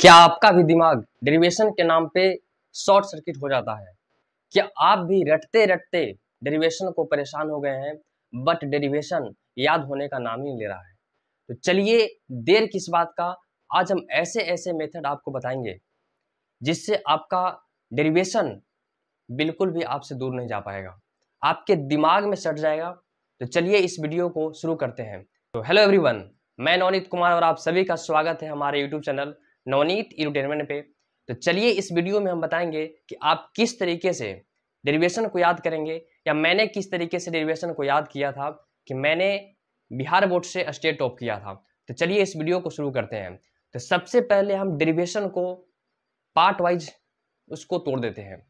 क्या आपका भी दिमाग डेरिवेशन के नाम पे शॉर्ट सर्किट हो जाता है? क्या आप भी रटते रटते डेरिवेशन को परेशान हो गए हैं, बट डेरिवेशन याद होने का नाम ही नहीं ले रहा है? तो चलिए, देर किस बात का, आज हम ऐसे ऐसे मेथड आपको बताएंगे जिससे आपका डेरिवेशन बिल्कुल भी आपसे दूर नहीं जा पाएगा, आपके दिमाग में सट जाएगा। तो चलिए इस वीडियो को शुरू करते हैं। तो हेलो एवरीवन, मैं नवनीत कुमार और आप सभी का स्वागत है हमारे यूट्यूब चैनल नवनीत एडुटेनमेंट पे। तो चलिए इस वीडियो में हम बताएंगे कि आप किस तरीके से डेरिवेशन को याद करेंगे, या मैंने किस तरीके से डेरिवेशन को याद किया था कि मैंने बिहार बोर्ड से स्टेट टॉप किया था। तो चलिए इस वीडियो को शुरू करते हैं। तो सबसे पहले हम डेरिवेशन को पार्ट वाइज उसको तोड़ देते हैं।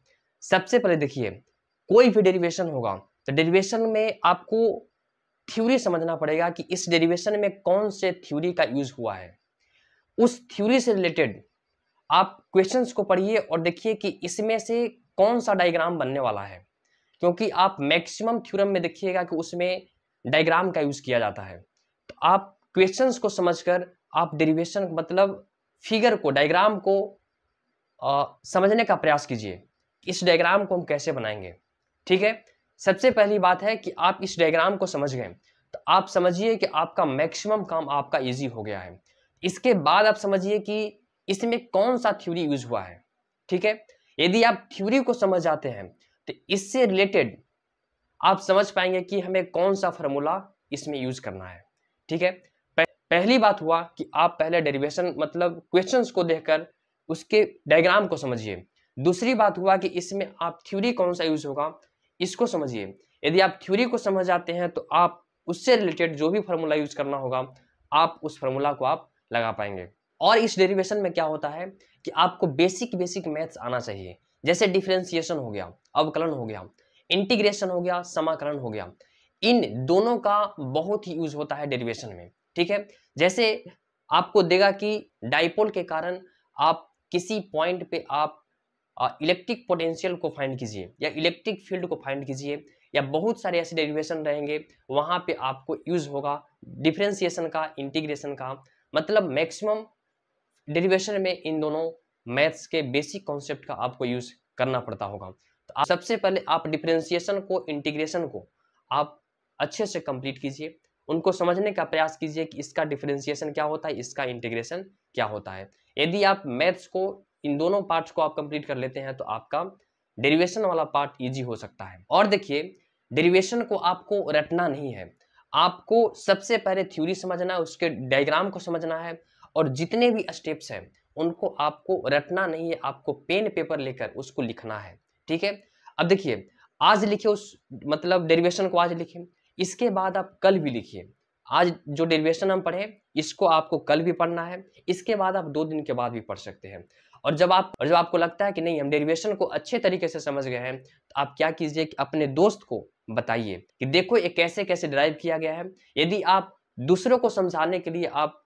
सबसे पहले देखिए, कोई भी डेरिवेशन होगा तो डेरिवेशन में आपको थ्योरी समझना पड़ेगा कि इस डेरिवेशन में कौन से थ्योरी का यूज हुआ है। उस थ्योरी से रिलेटेड आप क्वेश्चंस को पढ़िए और देखिए कि इसमें से कौन सा डायग्राम बनने वाला है, क्योंकि आप मैक्सिमम थ्योरम में देखिएगा कि उसमें डायग्राम का यूज किया जाता है। तो आप क्वेश्चंस को समझकर आप डेरिवेशन मतलब फिगर को, डायग्राम को समझने का प्रयास कीजिए। इस डायग्राम को हम कैसे बनाएंगे, ठीक है। सबसे पहली बात है कि आप इस डायग्राम को समझ गए तो आप समझिए कि आपका मैक्सिमम काम आपका इजी हो गया है। इसके बाद आप समझिए कि इसमें कौन सा थ्योरी यूज हुआ है, ठीक है। यदि आप थ्योरी को समझ जाते हैं तो इससे रिलेटेड आप समझ पाएंगे कि हमें कौन सा फॉर्मूला इसमें यूज करना है, ठीक है। पहली बात हुआ कि आप पहले डेरिवेशन मतलब क्वेश्चंस को देखकर उसके डायग्राम को समझिए। दूसरी बात हुआ कि इसमें आप थ्योरी कौन सा यूज होगा इसको समझिए। यदि आप थ्योरी को समझ जाते हैं तो आप उससे रिलेटेड जो भी फॉर्मूला यूज करना होगा आप उस फॉर्मूला को आप लगा पाएंगे। और इस डेरिवेशन में क्या होता है कि आपको बेसिक मैथ्स आना चाहिए, जैसे डिफरेंशिएशन हो गया, अवकलन हो गया, इंटीग्रेशन हो गया, समाकलन हो गया। इन दोनों का बहुत ही यूज होता है डेरिवेशन में, ठीक है। जैसे आपको देगा कि डाइपोल के कारण आप किसी पॉइंट पे आप इलेक्ट्रिक पोटेंशियल को फाइंड कीजिए या इलेक्ट्रिक फील्ड को फाइंड कीजिए, या बहुत सारे ऐसे डेरिवेशन रहेंगे वहां पे आपको यूज होगा डिफरेंशिएशन का, इंटीग्रेशन का। मतलब मैक्सिमम डेरिवेशन में इन दोनों मैथ्स के बेसिक कॉन्सेप्ट का आपको यूज करना पड़ता होगा। तो आप सबसे पहले आप डिफरेंशिएशन को, इंटीग्रेशन को आप अच्छे से कंप्लीट कीजिए, उनको समझने का प्रयास कीजिए कि इसका डिफरेंशिएशन क्या होता है, इसका इंटीग्रेशन क्या होता है। यदि आप मैथ्स को, इन दोनों पार्ट्स को आप कंप्लीट कर लेते हैं तो आपका डेरिवेशन वाला पार्ट इजी हो सकता है। और देखिए, डेरिवेशन को आपको रटना नहीं है, आपको सबसे पहले थ्योरी समझना है, उसके डायग्राम को समझना है, और जितने भी स्टेप्स हैं उनको आपको रटना नहीं है, आपको पेन पेपर लेकर उसको लिखना है, ठीक है। अब देखिए, आज लिखिए उस मतलब डेरिवेशन को आज लिखिए, इसके बाद आप कल भी लिखिए। आज जो डेरिवेशन हम पढ़े इसको आपको कल भी पढ़ना है, इसके बाद आप 2 दिन के बाद भी पढ़ सकते हैं। और जब आपको लगता है कि नहीं हम डेरिवेशन को अच्छे तरीके से समझ गए हैं तो आप क्या कीजिए कि अपने दोस्त को बताइए कि देखो ये कैसे कैसे डिराइव किया गया है। यदि आप दूसरों को समझाने के लिए आप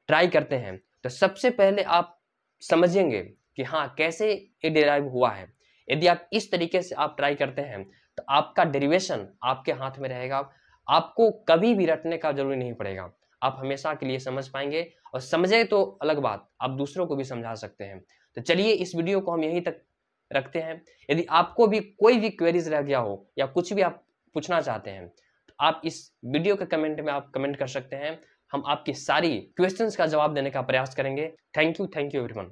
ट्राई करते हैं तो सबसे पहले आप समझेंगे कि हाँ कैसे ये डिराइव हुआ है। यदि आप इस तरीके से आप ट्राई करते हैं तो आपका डेरिवेशन आपके हाथ में रहेगा, आपको कभी भी रटने का जरूरी नहीं पड़ेगा, आप हमेशा के लिए समझ पाएंगे। और समझे तो अलग बात, आप दूसरों को भी समझा सकते हैं। तो चलिए इस वीडियो को हम यहीं तक रखते हैं। यदि आपको भी कोई भी क्वेरीज रह गया हो या कुछ भी आप पूछना चाहते हैं तो आप इस वीडियो के कमेंट में आप कमेंट कर सकते हैं, हम आपकी सारी क्वेश्चंस का जवाब देने का प्रयास करेंगे। Thank you everyone.